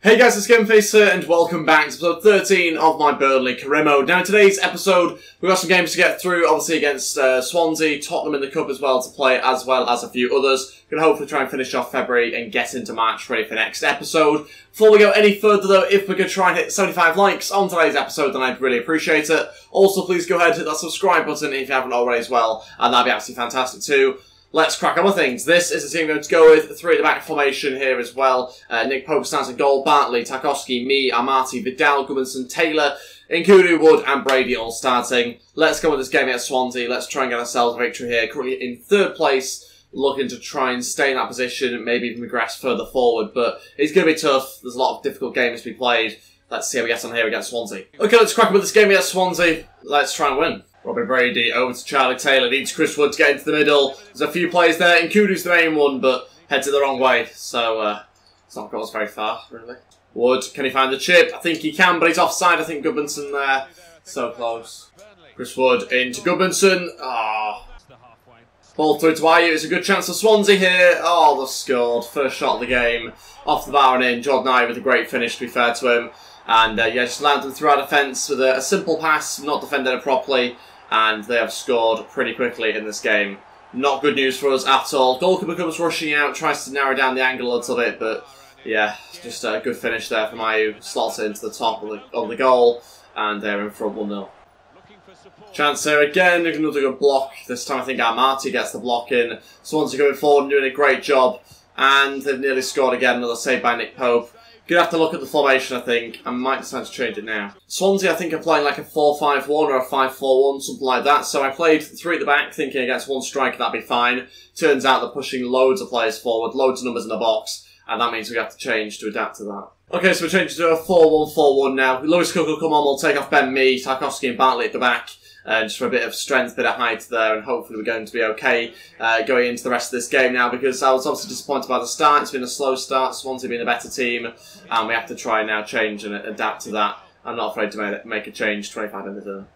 Hey guys, it's Gameface here, and welcome back to episode 13 of my Burnley career mode. Now in today's episode, we've got some games to get through, obviously against Swansea, Tottenham in the Cup as well to play, as well as a few others. Gonna hopefully try and finish off February and get into March ready for next episode. Before we go any further though, if we could try and hit 75 likes on today's episode, then I'd really appreciate it. Also, please go ahead and hit that subscribe button if you haven't already as well, and that'd be absolutely fantastic too. Let's crack on with things. This is the team I'm going to go with. 3 at the back formation here as well. Nick Pope stands in goal. Bartley, Tarkowski, me, Amati, Vidal, Gudmundsson, Taylor, Nkudu, Wood and Brady all starting. Let's go with this game against Swansea. Let's try and get ourselves a victory here. Currently in 3rd place. Looking to try and stay in that position. Maybe even regress further forward. But it's going to be tough. There's a lot of difficult games to be played. Let's see how we get on here against Swansea. Okay, let's crack on with this game against Swansea. Let's try and win. Robbie Brady over to Charlie Taylor, needs Chris Wood to get into the middle. There's a few players there, Nkudu's the main one, but heads it the wrong way, so it's not got us very far, really. Wood, can he find the chip? I think he can, but he's offside. I think Gudmundsson there. So close. Chris Wood into Gudmundsson. Ah. Ball through to Ayew. It's a good chance for Swansea here. Oh, they've scored. First shot of the game. Off the bar and in. Jordan Ayew with a great finish, to be fair to him. And yeah, just landed them through our defence with a simple pass, not defended it properly. And they have scored pretty quickly in this game. Not good news for us at all. Goalkeeper comes rushing out, tries to narrow down the angle a little bit, but yeah, just a good finish there from Ayew. Slots it into the top of the goal, and they're in front 1-0. Chance here again, another good block. This time I think Amati gets the block in. Swansea going forward and doing a great job. And they've nearly scored again, another save by Nick Pope. Gonna have to look at the formation, I think. I might decide to change it now. Swansea, I think, are playing like a 4-5-1 or a 5-4-1, something like that. So I played 3 at the back, thinking against 1 striker, that'd be fine. Turns out they're pushing loads of players forward, loads of numbers in the box, and that means we have to change to adapt to that. Okay, so we're changing to a 4-1-4-1 now. Lewis Cook will come on, we'll take off Ben Mee, Tarkowski and Bartley at the back. Just for a bit of strength, bit of height there, and hopefully we're going to be okay going into the rest of this game now, because I was obviously disappointed by the start. It's been a slow start, Swansea being a better team, and we have to try and now change and adapt to that. I'm not afraid to make a change 25 minutes in.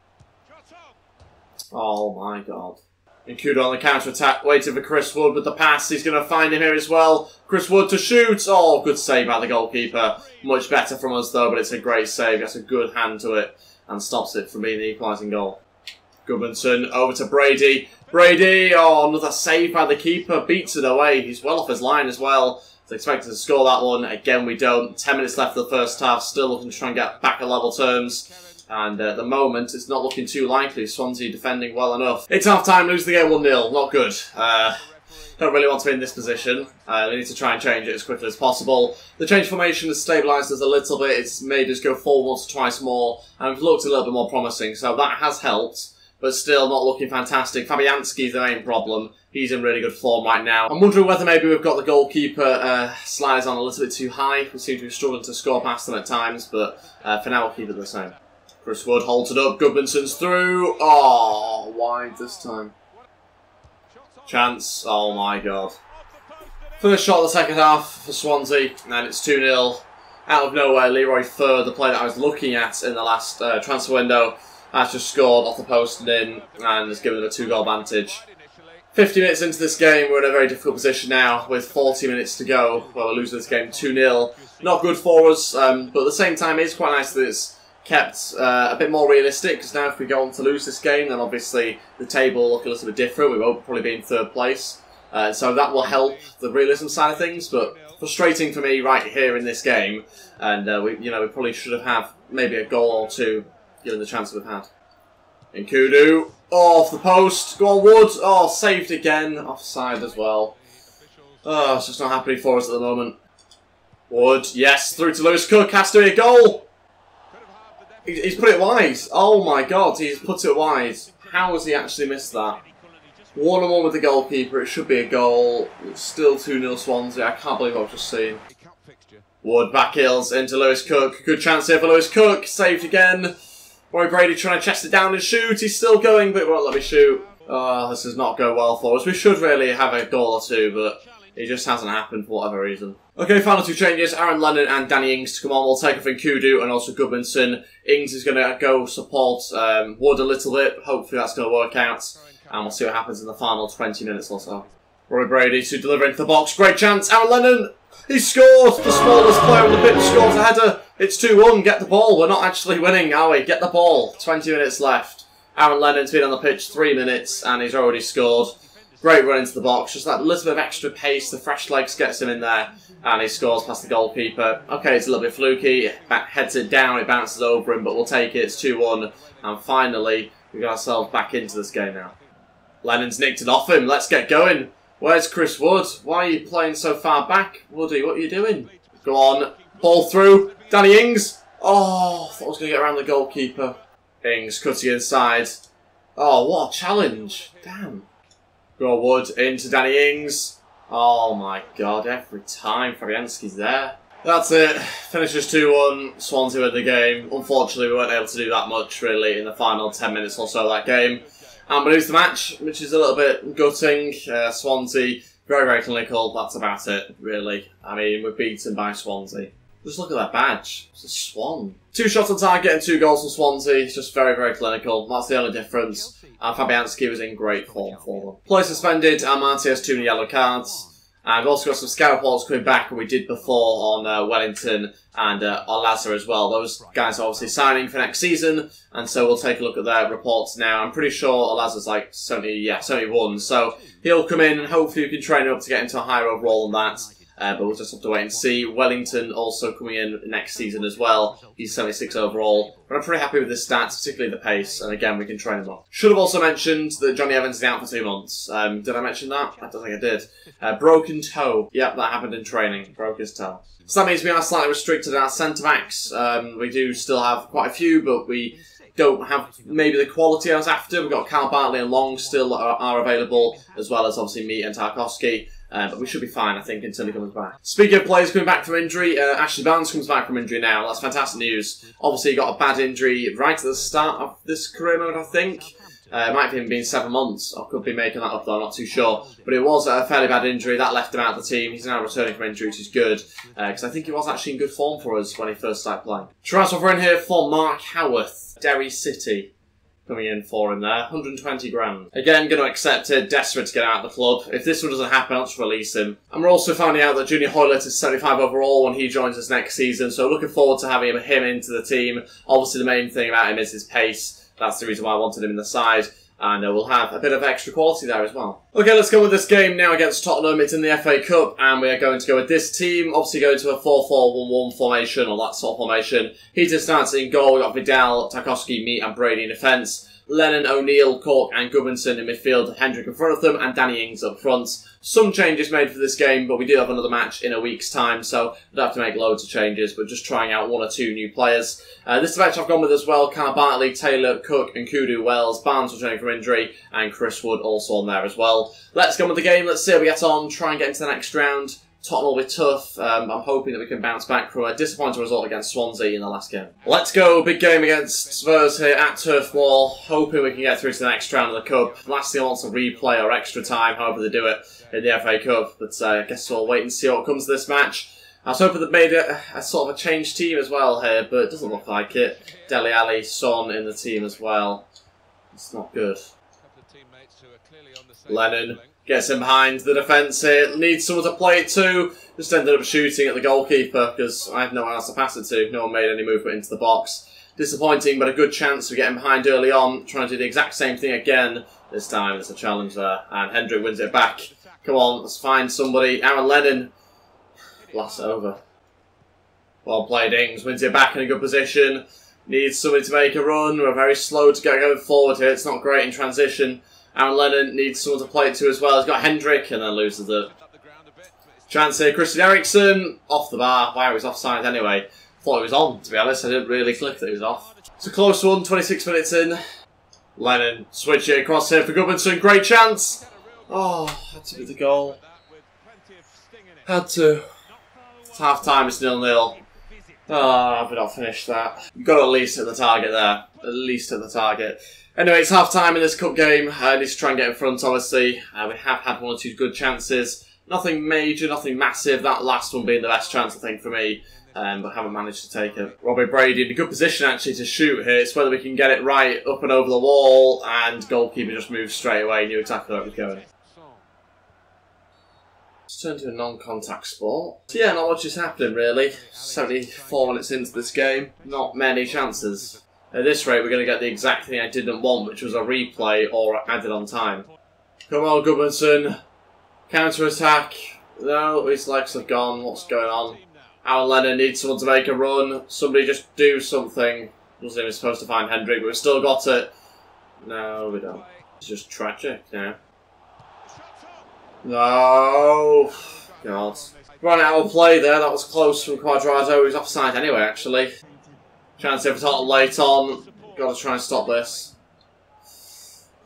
Oh my god. Nkudu on the counter-attack, waiting for Chris Wood with the pass. He's going to find him here as well. Chris Wood to shoot. Oh, good save by the goalkeeper. Much better from us though, but it's a great save. Gets a good hand to it and stops it from being the equalising goal. Gudmundsson over to Brady. Brady, oh, another save by the keeper. Beats it away. He's well off his line as well. Was expected to score that one. Again, we don't. 10 minutes left of the first half. Still looking to try and get back at level terms. And at the moment, it's not looking too likely. Swansea defending well enough. It's half-time, lose the game 1-0. Not good. Don't really want to be in this position. We need to try and change it as quickly as possible. The change formation has stabilised us a little bit. It's made us go forward once or twice more. And we've looked a little bit more promising. So that has helped. But still not looking fantastic. Fabianski's the main problem. He's in really good form right now. I'm wondering whether maybe we've got the goalkeeper sliders on a little bit too high. We seem to be struggling to score past them at times, but for now we'll keep it the same. Chris Wood holds it up. Gudmundsson's through. Oh, wide this time. Chance. Oh my god. First shot of the second half for Swansea, and it's 2-0. Out of nowhere, Leroy Fer, the player that I was looking at in the last transfer window, has just scored off the post and in, and has given them a 2-goal advantage. 50 minutes into this game, we're in a very difficult position now, with 40 minutes to go. Well, we're losing this game 2-0. Not good for us, but at the same time, it's quite nice that it's kept a bit more realistic, because now if we go on to lose this game, then obviously the table will look a little bit different. We won't probably be in 3rd place. So that will help the realism side of things, but frustrating for me right here in this game. And we probably should have had maybe a goal or two, given the chance we've had. Nkudu, oh, off the post, go on Wood, oh, saved again, offside as well. Oh, it's just not happening for us at the moment. Wood, yes, through to Lewis Cook, has to be a goal! He's put it wide, oh my god, he's put it wide. How has he actually missed that? 1-on-1 with the goalkeeper, it should be a goal. It's still 2-0 Swansea, I can't believe what I've just seen. Wood back heels into Lewis Cook, good chance here for Lewis Cook, saved again. Roy Brady trying to chest it down and shoot. He's still going, but he won't let me shoot. Oh, this does not go well for us. We should really have a goal or two, but it just hasn't happened for whatever reason. Okay, final 2 changes. Aaron Lennon and Danny Ings to come on. We'll take off Nkudu and also Gudmundsson. Ings is going to go support Wood a little bit. Hopefully that's going to work out. And we'll see what happens in the final 20 minutes or so. Roy Brady to deliver into the box. Great chance. Aaron Lennon. He scored! The smallest player on the pitch scores a header. It's 2-1. Get the ball. We're not actually winning, are we? Get the ball. 20 minutes left. Aaron Lennon's been on the pitch 3 minutes and he's already scored. Great run into the box. Just that little bit of extra pace. The fresh legs gets him in there and he scores past the goalkeeper. Okay, it's a little bit fluky. Heads it down. It bounces over him, but we'll take it. It's 2-1. And finally, we got ourselves back into this game now. Lennon's nicked it off him. Let's get going. Where's Chris Wood? Why are you playing so far back? Woody, what are you doing? Go on. Ball through. Danny Ings. Oh, I thought I was going to get around the goalkeeper. Ings cutting inside. Oh, what a challenge. Damn. Go on, Wood. Into Danny Ings. Oh my god, every time Fabianski's there. That's it. Finishes 2-1. Swansea win the game. Unfortunately, we weren't able to do that much, really, in the final 10 minutes or so of that game. And we lose the match, which is a little bit gutting. Swansea, very, very clinical. That's about it, really. I mean, we're beaten by Swansea. Just look at that badge. It's a swan. 2 shots on target and 2 goals from Swansea. It's just very, very clinical. That's the only difference. And Fabianski was in great form for them. Player suspended. Amati has 2 many yellow cards. And we've also got some scout reports coming back, and we did before on Wellington and Olaza as well. Those guys are obviously signing for next season, and so we'll take a look at their reports now. I'm pretty sure Olaza's like 71, so he'll come in and hopefully we can train him up to get into a higher overall than that. But we'll just have to wait and see. Wellington also coming in next season as well. He's 76 overall. But I'm pretty happy with his stats, particularly the pace. And again, we can train him up. Should have also mentioned that Johnny Evans is out for 2 months. Did I mention that? I don't think I did. Broken toe. Yep, that happened in training. Broke his toe. So that means we are slightly restricted in our centre-backs. We do still have quite a few, but we don't have maybe the quality I was after. We've got Carl Bartley and Long still are available, as well as obviously me and Tarkowski. But we should be fine, I think, until he comes back. Speaking of players coming back from injury, Ashley Barnes comes back from injury now. That's fantastic news. Obviously, he got a bad injury right at the start of this career mode, I think. It might have even been 7 months. I could be making that up, though. I'm not too sure. But it was a fairly bad injury. That left him out of the team. He's now returning from injury, which is good. Because I think he was actually in good form for us when he first started playing. Transfer in here for Mark Howarth, Derry City. Coming in for him there, 120 grand. Again, going to accept it, desperate to get out of the club. If this one doesn't happen, I'll just release him. And we're also finding out that Junior Hoylett is 75 overall when he joins us next season, so looking forward to having him into the team. Obviously, the main thing about him is his pace. That's the reason why I wanted him in the side. And we'll have a bit of extra quality there as well. Okay, let's go with this game now against Tottenham. It's in the FA Cup, and we are going to go with this team. Obviously going to a 4-4-1-1 formation, or that sort of formation. Heaton starts in goal. We've got Vidal, Tarkowski, me, and Brady in defence. Lennon, O'Neill, Cork and Gudmundsson in midfield, Hendrick in front of them, and Danny Ings up front. Some changes made for this game, but we do have another match in a week's time, so we don't have to make loads of changes, but just trying out 1 or 2 new players. This match I've gone with as well, Carl Bartley, Taylor, Cook and Kudu Wells, Barnes returning from injury, and Chris Wood also on there as well. Let's go with the game, let's see how we get on, try and get into the next round. Tottenham will be tough. I'm hoping that we can bounce back from a disappointing result against Swansea in the last game. Let's go. Big game against Spurs here at Turf Moor. Hoping we can get through to the next round of the Cup. Lastly, I want some replay or extra time, however they do it in the FA Cup. But I guess we'll wait and see what comes to this match. I was hoping they'd made a sort of a changed team as well here, but it doesn't look like it. Dele Alli, Son in the team as well. It's not good. Lennon gets in behind the defence here. Needs someone to play it to. Just ended up shooting at the goalkeeper because I had no one else to pass it to. No one made any movement into the box. Disappointing, but a good chance of getting behind early on. Trying to do the exact same thing again. This time there's a challenge there. And Hendrick wins it back. Come on, let's find somebody. Aaron Lennon. Blasts it over. Well played, Ings. Wins it back in a good position. Needs somebody to make a run. We're very slow to get going forward here. It's not great in transition. Aaron Lennon needs someone to play it to as well. He's got Hendrick and then loses it. Chance here, Christian Eriksen. Off the bar. Wow, he was offside anyway. Thought he was on, to be honest. I didn't really click that he was off. It's a close one, 26 minutes in. Lennon switch it across here for Gudmundsson. Great chance. Oh, had to be the goal. Had to. It's half time, it's 0-0. Oh, I've not finished that. You've got to at least hit the target there. At least hit the target. Anyway, it's half time in this cup game. I need to try and get in front, obviously. We have had 1 or 2 good chances. Nothing major, nothing massive. That last one being the best chance, I think, for me. But haven't managed to take it. Robbie Brady in a good position, actually, to shoot here. It's whether we can get it right up and over the wall. And goalkeeper just moves straight away. Knew exactly where it was going. It's turned to a non-contact sport. So yeah, not much is happening really. 74 minutes into this game, not many chances. At this rate, we're going to get the exact thing I didn't want, which was a replay or added on time. Come on, Goodmanson. Counter-attack. No, his legs have gone. What's going on? Aaron Lennon needs someone to make a run. Somebody just do something. Wasn't even supposed to find Hendrick, but we've still got it. No, we don't. It's just tragic now. No. God. Ran out of play there. That was close from Quadrado. He was offside anyway, actually. Chance here for Tottenham late on. Got to try and stop this.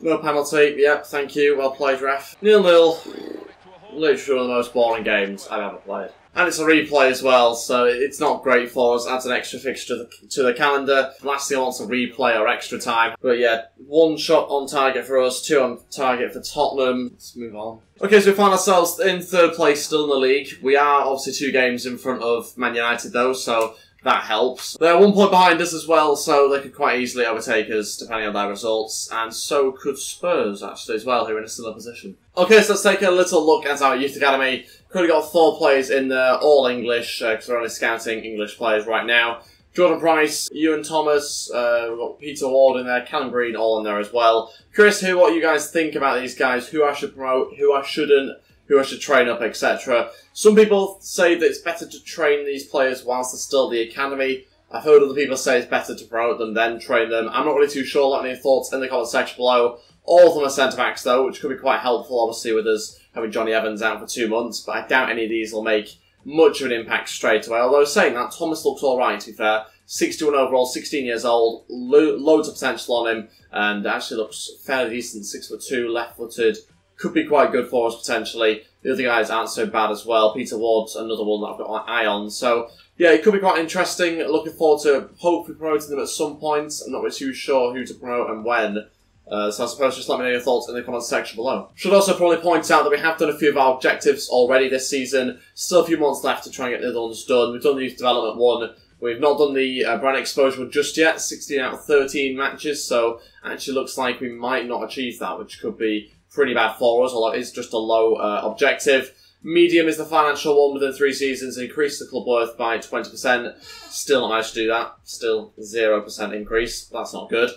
No penalty. Yep, thank you. Well played, ref. 0-0. Literally one of the most boring games I've ever played. And it's a replay as well, so it's not great for us. Adds an extra fixture to the calendar. Last thing I want is a replay or extra time. But yeah, 1 shot on target for us, 2 on target for Tottenham. Let's move on. Okay, so we find ourselves in 3rd place still in the league. We are obviously 2 games in front of Man United though, so that helps. They're 1 point behind us as well, so they could quite easily overtake us depending on their results. And so could Spurs actually as well, who are in a similar position. Okay, so let's take a little look at our youth academy. Currently got 4 players in there, all English, because we're only scouting English players right now. Jordan Price, Ewan Thomas, we've got Peter Ward in there, Callum Green all in there as well. Curious to hear what you guys think about these guys, who I should promote, who I shouldn't, who I should train up, etc. Some people say that it's better to train these players whilst they're still at the academy. I've heard other people say it's better to promote them, then train them. I'm not really too sure. Let me know your thoughts in the comment section below. All of them are centre-backs though, which could be quite helpful, obviously, with us having Johnny Evans out for 2 months, but I doubt any of these will make much of an impact straight away. Although saying that, Thomas looks alright, to be fair. 61 overall, 16 years old, loads of potential on him, and actually looks fairly decent, 6'2", left-footed. Could be quite good for us, potentially. The other guys aren't so bad as well. Peter Ward's another one that I've got my eye on. So, yeah, it could be quite interesting. Looking forward to hopefully promoting them at some point. I'm not really too sure who to promote and when. So I suppose just let me know your thoughts in the comments section below. Should also probably point out that we have done a few of our objectives already this season. Still a few months left to try and get the other ones done. We've done the youth development one. We've not done the brand exposure one just yet. 16 out of 13 matches. So actually looks like we might not achieve that, which could be pretty bad for us, although it is just a low objective. Medium is the financial one within 3 seasons. Increase the club worth by 20%. Still not managed to do that. Still 0% increase. That's not good.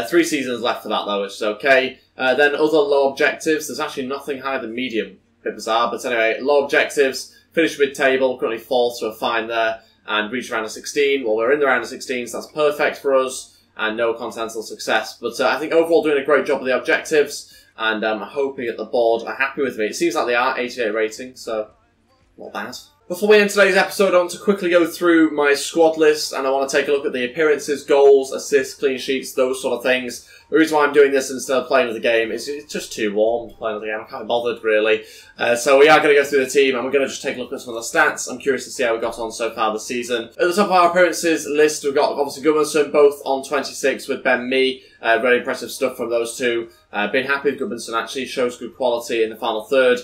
3 seasons left for that though, which is okay. Then other low objectives. There's actually nothing higher than medium. Bit bizarre, but anyway, low objectives. Finish mid-table. Currently 4th, so we're fine there. And reach round of 16. Well, we're in the round of 16, so that's perfect for us. And no continental success. But I think overall doing a great job of the objectives. And I'm hoping that the board are happy with me. It seems like they are, 88 rating, so not bad. Before we end today's episode, I want to quickly go through my squad list, and I want to take a look at the appearances, goals, assists, clean sheets, those sort of things. The reason why I'm doing this instead of playing with the game is it's just too warm to play with the game. I can't be bothered, really. So we are going to go through the team, and we're going to just take a look at some of the stats. I'm curious to see how we got on so far this season. At the top of our appearances list, we've got obviously Goodmanson, both on 26 with Ben Mee. Very impressive stuff from those two. Been happy with Goodmanson, actually. Shows good quality in the final third.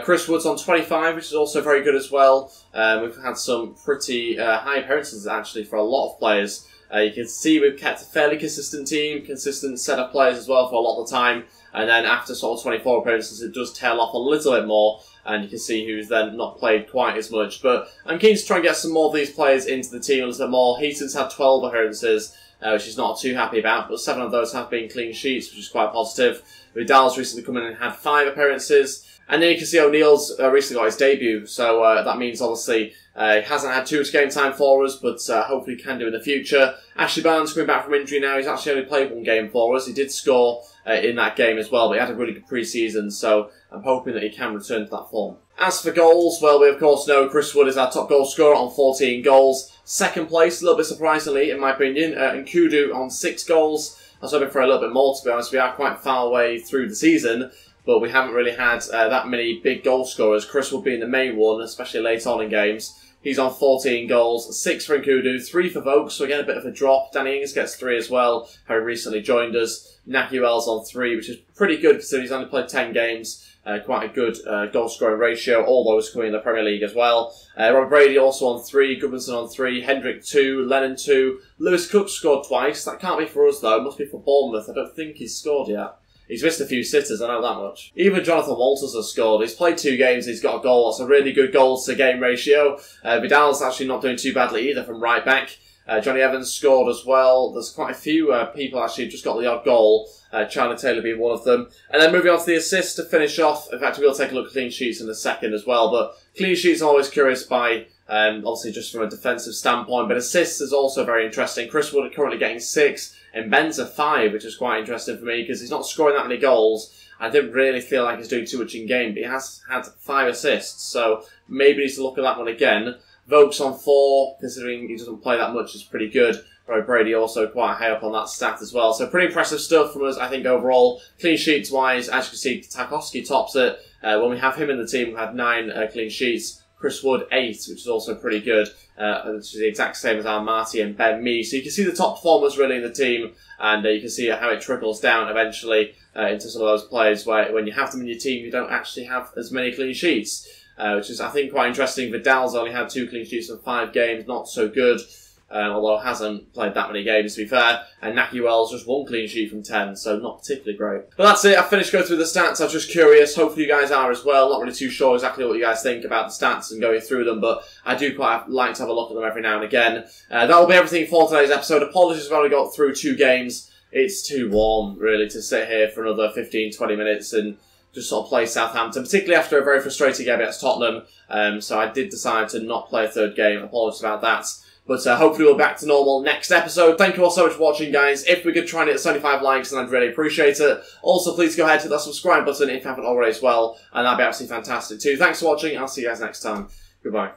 Chris Wood's on 25, which is also very good as well. We've had some pretty high appearances, actually, for a lot of players. You can see we've kept a fairly consistent team, consistent set of players as well for a lot of the time. And then after sort of 24 appearances, it does tail off a little bit more. And you can see who's then not played quite as much. But I'm keen to try and get some more of these players into the team a little bit more. Heaton's had 12 appearances, which he's not too happy about. But 7 of those have been clean sheets, which is quite positive. Vidal's recently come in and had 5 appearances. And then you can see O'Neill's recently got his debut. So that means, obviously, he hasn't had too much game time for us, but hopefully he can do in the future. Ashley Barnes coming back from injury now. He's actually only played 1 game for us. He did score in that game as well, but he had a really good pre-season, so I'm hoping that he can return to that form. As for goals, well, we of course know Chris Wood is our top goal scorer on 14 goals. Second place, a little bit surprisingly, in my opinion, Nkudu on 6 goals. I was hoping for a little bit more, to be honest. We are quite far away through the season, but we haven't really had that many big goal scorers. Chris Wood being the main one, especially late on in games. He's on 14 goals, 6 for Nkudu, 3 for Vokes, so again a bit of a drop. Danny Ings gets 3 as well, having recently joined us. Nahuel's on 3, which is pretty good considering he's only played 10 games. Quite a good goal scoring ratio, all those coming in the Premier League as well. Robert Brady also on 3, Goodmanson on 3, Hendrick 2, Lennon 2. Lewis Cook scored twice. That can't be for us though, it must be for Bournemouth. I don't think he's scored yet. he's missed a few sitters, I know that much. Even Jonathan Walters has scored. He's played 2 games, he's got a goal. That's a really good goals to game ratio. Vidal's actually not doing too badly either from right back. Johnny Evans scored as well. There's quite a few people actually just got the odd goal. Charlie Taylor being one of them. And then moving on to the assists to finish off. In fact, we'll take a look at clean sheets in a second as well. But clean sheets I'm always curious by, obviously just from a defensive standpoint. But assists is also very interesting. Chris Wood currently getting 6 and Ben's a 5, which is quite interesting for me because he's not scoring that many goals. I didn't really feel like he's doing too much in game, but he has had 5 assists. So maybe he needs to look at that one again. Vokes on 4, considering he doesn't play that much, is pretty good. Roy Brady also quite high up on that stat as well. So pretty impressive stuff from us, I think, overall. Clean sheets wise, as you can see, Tarkowski tops it. When we have him in the team, we've had 9 clean sheets. Chris Wood 8, which is also pretty good. Which is the exact same as our Marty and Ben Mee. So you can see the top performers really in the team, and you can see how it trickles down eventually into some of those players where when you have them in your team, you don't actually have as many clean sheets. Which is, I think, quite interesting. Vidal's only had 2 clean sheets in 5 games, not so good. Although hasn't played that many games, to be fair. And Nakiwell's just 1 clean sheet from 10, so not particularly great. But that's it, I've finished going through the stats. I was just curious, hopefully you guys are as well. Not really too sure exactly what you guys think about the stats and going through them, but I do quite like to have a look at them every now and again. That will be everything for today's episode. Apologies if I've only got through 2 games. It's too warm, really, to sit here for another 15-20 minutes and just sort of play Southampton, particularly after a very frustrating game against Tottenham. So I did decide to not play a 3rd game. Apologies about that. But hopefully we're back to normal next episode. Thank you all so much for watching, guys. If we could try and hit 75 likes, then I'd really appreciate it. Also, please go ahead to that subscribe button if you haven't already as well, and that'd be absolutely fantastic too. Thanks for watching. I'll see you guys next time. Goodbye.